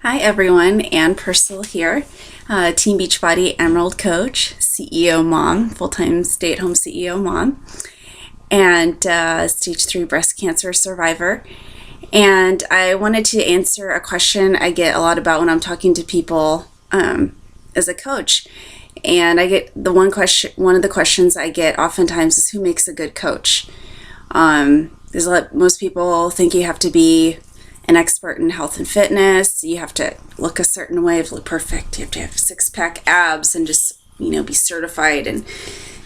Hi everyone, Anne Pursell here, Team Beachbody Emerald Coach, CEO mom, full-time stay-at-home CEO mom, and stage 3 breast cancer survivor. And I wanted to answer a question I get a lot about when I'm talking to people as a coach. And I get one of the questions I get oftentimes is, who makes a good coach? Most people think you have to be an expert in health and fitness. You have to look a certain way, look perfect. You have to have six-pack abs and just, be certified. And,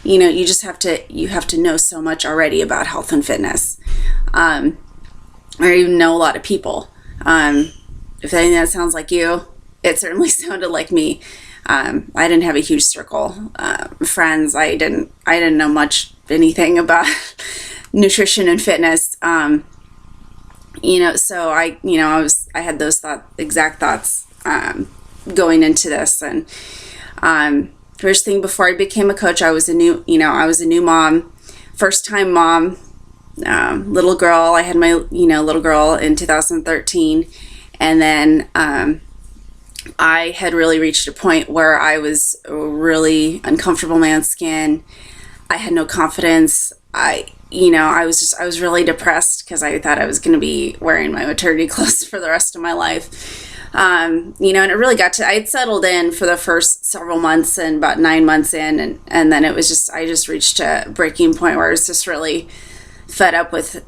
you just have to know so much already about health and fitness. Or even know a lot of people. If anything that sounds like you, it certainly sounded like me. I didn't have a huge circle of friends. I didn't know much anything about nutrition and fitness. So I had those exact thoughts going into this. And first thing before I became a coach, I was a new mom, first time mom, little girl. I had my little girl in 2013, and then I had really reached a point where I was really uncomfortable in my own skin. I had no confidence. I was really depressed because I thought I was going to be wearing my maternity clothes for the rest of my life. And it really I had settled in for the first several months, and about 9 months in, and then I just reached a breaking point where I was just really fed up with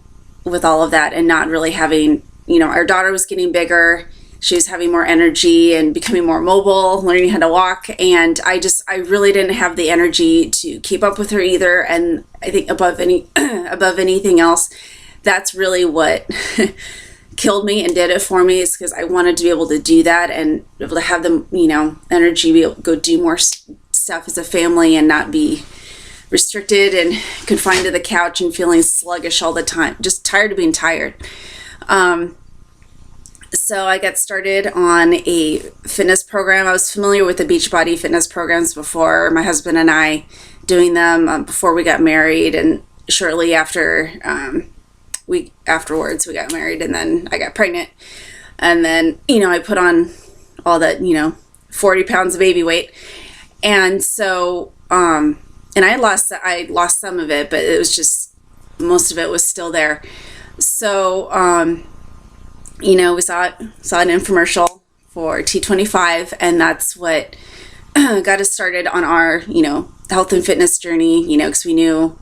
all of that, and not really having, our daughter was getting bigger. She was having more energy and becoming more mobile, learning how to walk. And I really didn't have the energy to keep up with her either. And I think above anything else, that's really what killed me and did it for me, is because I wanted to be able to do that and be able to have the, energy, be able to go do more stuff as a family and not be restricted and confined to the couch and feeling sluggish all the time, just tired of being tired. So I got started on a fitness program. I was familiar with the Beachbody fitness programs before, my husband and I doing them before we got married, and shortly after afterwards we got married, and then I got pregnant, and then I put on all that 40 pounds of baby weight, and so and I lost some of it, but it was just, most of it was still there. So we saw an infomercial for T25, and that's what got us started on our, health and fitness journey, because we knew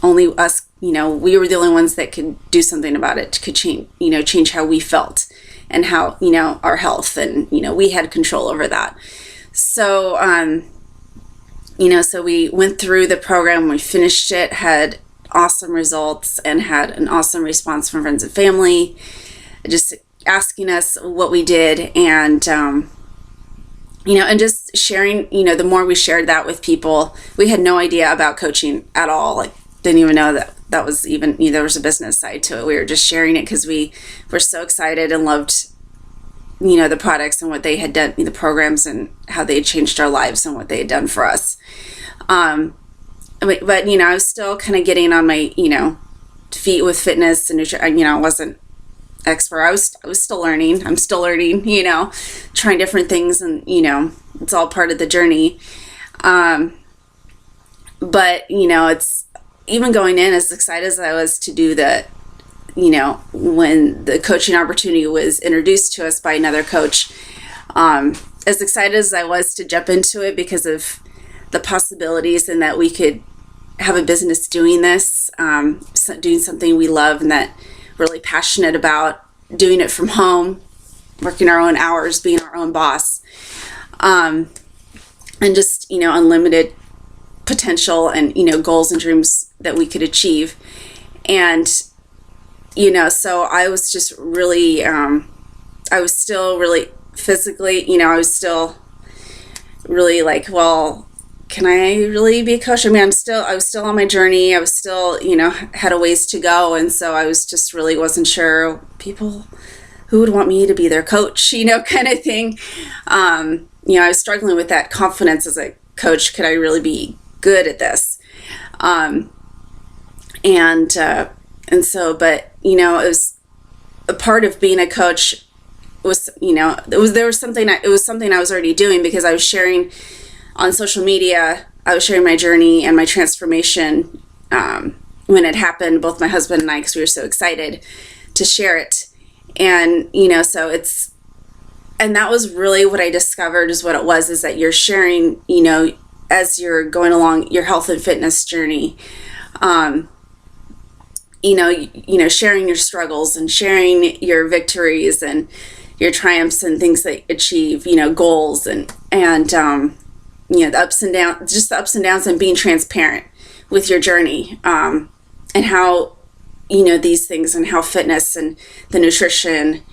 only us, we were the only ones that could do something about it, could change how we felt and how, our health, and, we had control over that. So, so we went through the program, we finished it, had awesome results, and had an awesome response from friends and family, just asking us what we did, and and just sharing, the more we shared that with people. We had no idea about coaching at all, didn't even know that was even, there was a business side to it. We were just sharing it because we were so excited and loved the products and what they had done, the programs, and how they had changed our lives and what they had done for us. But I was still kind of getting on my feet with fitness and nutrition. I wasn't expert. I was still learning. I'm still learning, trying different things, and it's all part of the journey. But it's, even going in, as excited as I was to do the, when the coaching opportunity was introduced to us by another coach, as excited as I was to jump into it because of the possibilities, and that we could have a business doing this, doing something we love and that we're really passionate about, doing it from home, working our own hours, being our own boss, and just, unlimited potential and, goals and dreams that we could achieve. And, so I was just really, I was still really physically, I was still really like, well, can I really be a coach? I mean, I was still on my journey. I was still, had a ways to go. And so I was just really wasn't sure people who would want me to be their coach, kind of thing. I was struggling with that confidence as a coach. Could I really be good at this? And so, but, it was a part of being a coach was, there was something, it was something I was already doing because I was sharing on social media. I was sharing my journey and my transformation when it happened, both my husband and I, because we were so excited to share it. And, so and that was really what I discovered is what it was, is that you're sharing, as you're going along your health and fitness journey, sharing your struggles and sharing your victories and your triumphs and things that you achieve, goals and the ups and downs, just the ups and downs, and being transparent with your journey, and how, these things, and how fitness and the nutrition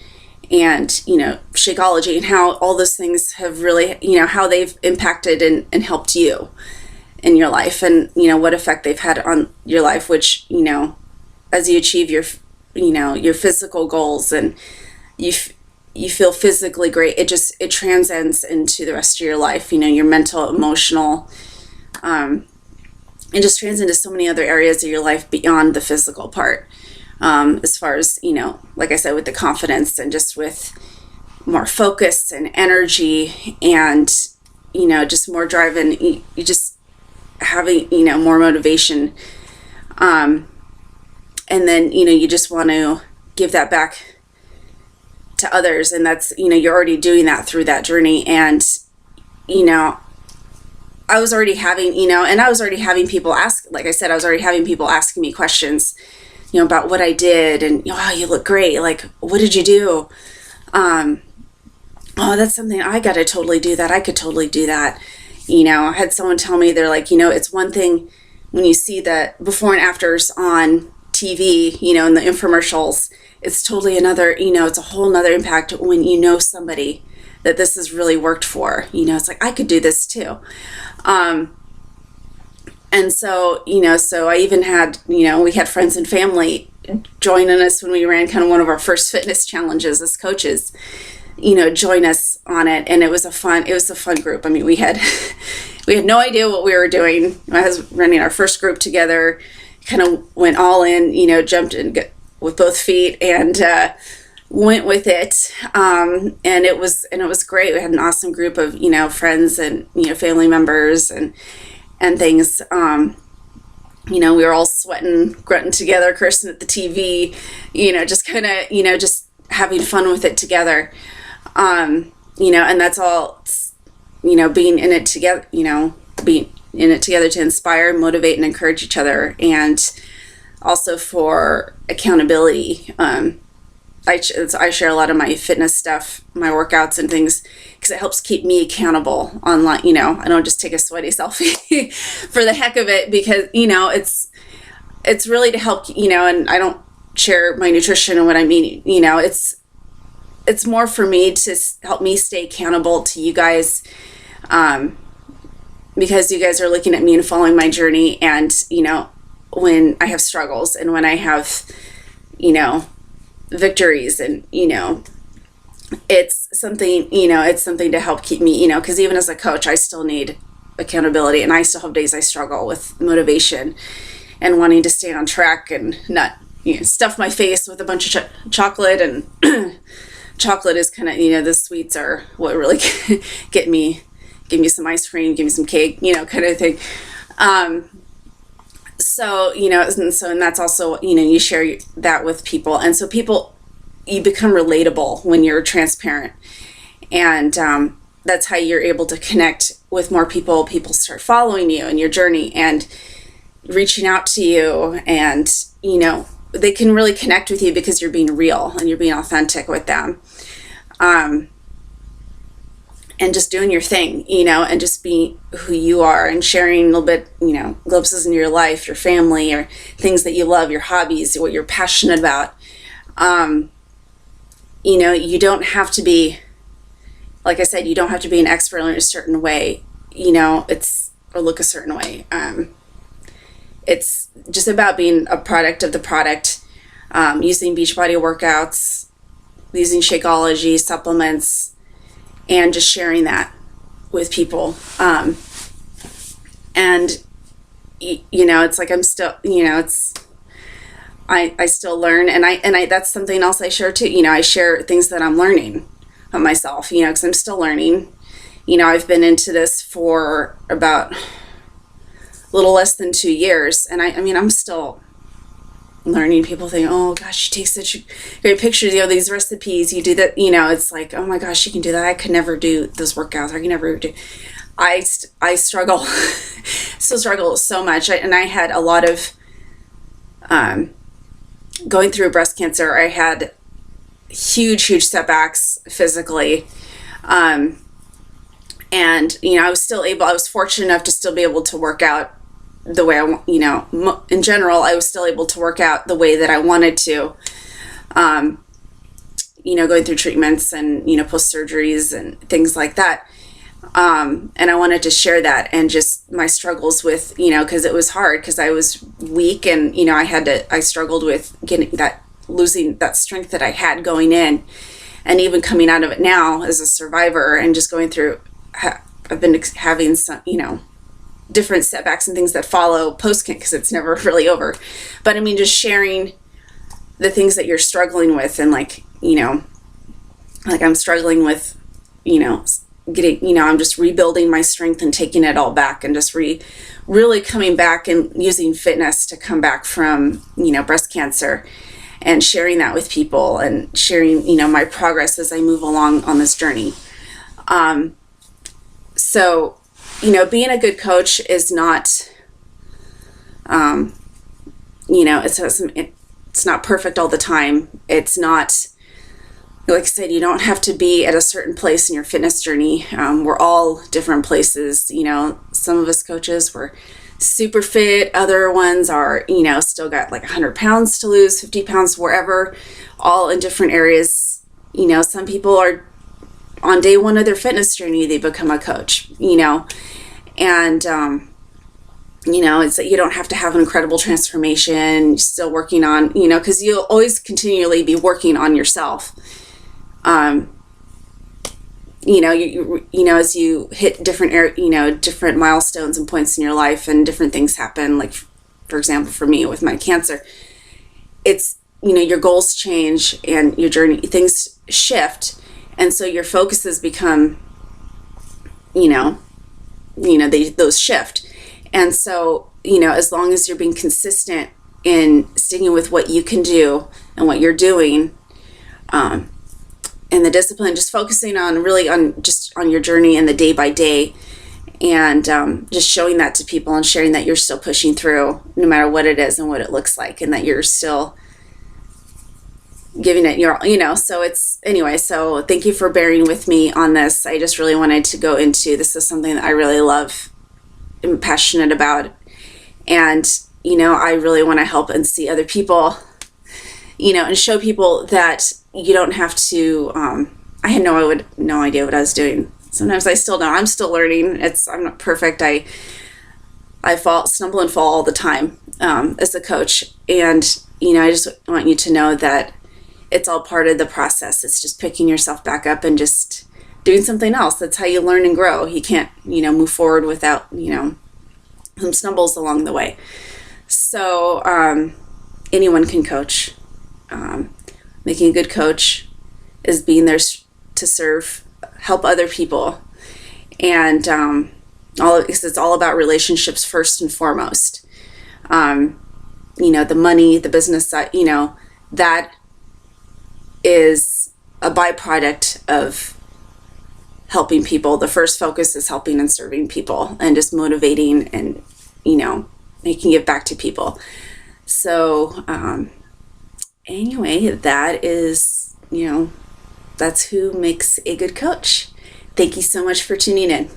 and, Shakeology and how all those things have really, how they've impacted and helped you in your life, and, what effect they've had on your life, which, as you achieve your, your physical goals and you feel physically great, it transcends into the rest of your life, your mental, emotional, it just transcends into so many other areas of your life beyond the physical part, as far as, like I said, with the confidence and just with more focus and energy and, just more drive, and you just having, more motivation, and then, you just want to give that back to others. And that's, you're already doing that through that journey. And, I was already having, and I was already having people ask, like I said, I was already having people asking me questions, about what I did, and, oh, you look great. Like, what did you do? Oh, that's something I got to totally do that. I could totally do that. I had someone tell me, they're like, it's one thing when you see the before and afters on TV, in the infomercials, it's totally another, it's a whole nother impact when somebody that this has really worked for, it's like, I could do this too. And so, so I even had, we had friends and family joining us when we ran kind of one of our first fitness challenges as coaches, join us on it. And it was a fun group. I mean, we had no idea what we were doing. I was running our first group together, kind of went all in, jumped in with both feet and went with it. And it was great. We had an awesome group of, friends and, family members and things. We were all sweating, grunting together, cursing at the TV, just kind of, just having fun with it together. And that's all, being in it together, being in it together to inspire, motivate, and encourage each other. And also for accountability. I share a lot of my fitness stuff, my workouts and things, because it helps keep me accountable online. I don't just take a sweaty selfie for the heck of it, because, it's really to help, and I don't share my nutrition and what I mean, it's more for me to help me stay accountable to you guys, because you guys are looking at me and following my journey. And, when I have struggles and when I have, victories, and, it's something to help keep me, because even as a coach, I still need accountability, and I still have days I struggle with motivation and wanting to stay on track and not, stuff my face with a bunch of chocolate. And chocolate is kind of, the sweets are what really give me some ice cream, give me some cake, kind of thing. So, and that's also, you share that with people. And so you become relatable when you're transparent. And that's how you're able to connect with more people. People start following you in your journey and reaching out to you. And, they can really connect with you because you're being real and you're being authentic with them. And just doing your thing, and just being who you are, and sharing a little bit, glimpses in your life, your family, or things that you love, your hobbies, what you're passionate about. You don't have to be, like I said, you don't have to be an expert in a certain way, or look a certain way. It's just about being a product of the product, using Beachbody workouts, using Shakeology, supplements, and just sharing that with people. And, it's like I'm still, I still learn, and I that's something else I share too. I share things that I'm learning of myself, because I'm still learning. I've been into this for about a little less than 2 years, and I'm still learning. People think, oh gosh, you take such great pictures, these recipes, you do that, it's like, oh my gosh, you can do that. I could never do those workouts. I can never do. I struggle, still struggle so much. And I had a lot of, going through breast cancer, I had huge setbacks physically. And, I was fortunate enough to still be able to work out the way in general, I was still able to work out the way that I wanted to, going through treatments and, post surgeries and things like that. And I wanted to share that and just my struggles with, cause it was hard cause I was weak and, I struggled with losing that strength that I had going in and even coming out of it now as a survivor and just going through, I've been having some, different setbacks and things that follow post-kit because it's never really over. But just sharing the things that you're struggling with and like I'm struggling with, getting, I'm just rebuilding my strength and taking it all back and just really coming back and using fitness to come back from, breast cancer and sharing that with people and sharing, my progress as I move along on this journey. So, being a good coach is not, it's not perfect all the time. It's not, like I said, you don't have to be at a certain place in your fitness journey. We're all different places. Some of us coaches were super fit. Other ones are, still got like 100 pounds to lose, 50 pounds, wherever, all in different areas. Some people are on day one of their fitness journey, they become a coach, and, it's that you don't have to have an incredible transformation. You're still working on, cause you'll always continually be working on yourself. As you hit different different milestones and points in your life and different things happen. Like, for example, for me with my cancer, it's, your goals change and your journey, things shift. And so your focuses become, those shift. And so, as long as you're being consistent in sticking with what you can do and what you're doing, and the discipline, just focusing on your journey and the day by day, and just showing that to people and sharing that you're still pushing through no matter what it is and what it looks like, and that you're still giving it so so thank you for bearing with me on this. I just really wanted to go into, this is something that I really love, am passionate about, and I really want to help and see other people, and show people that you don't have to, I had no idea what I was doing. Sometimes I still don't. I'm still learning. I'm not perfect. I stumble and fall all the time as a coach. And, I just want you to know that it's all part of the process. It's just picking yourself back up and just doing something else. That's how you learn and grow. You can't, move forward without, some stumbles along the way. So anyone can coach. Making a good coach is being there to serve, help other people. And it's all about relationships first and foremost. The money, the business side, that is a byproduct of helping people. The first focus is helping and serving people and just motivating and, making it back to people. So, anyway, that is, that's who makes a good coach. Thank you so much for tuning in.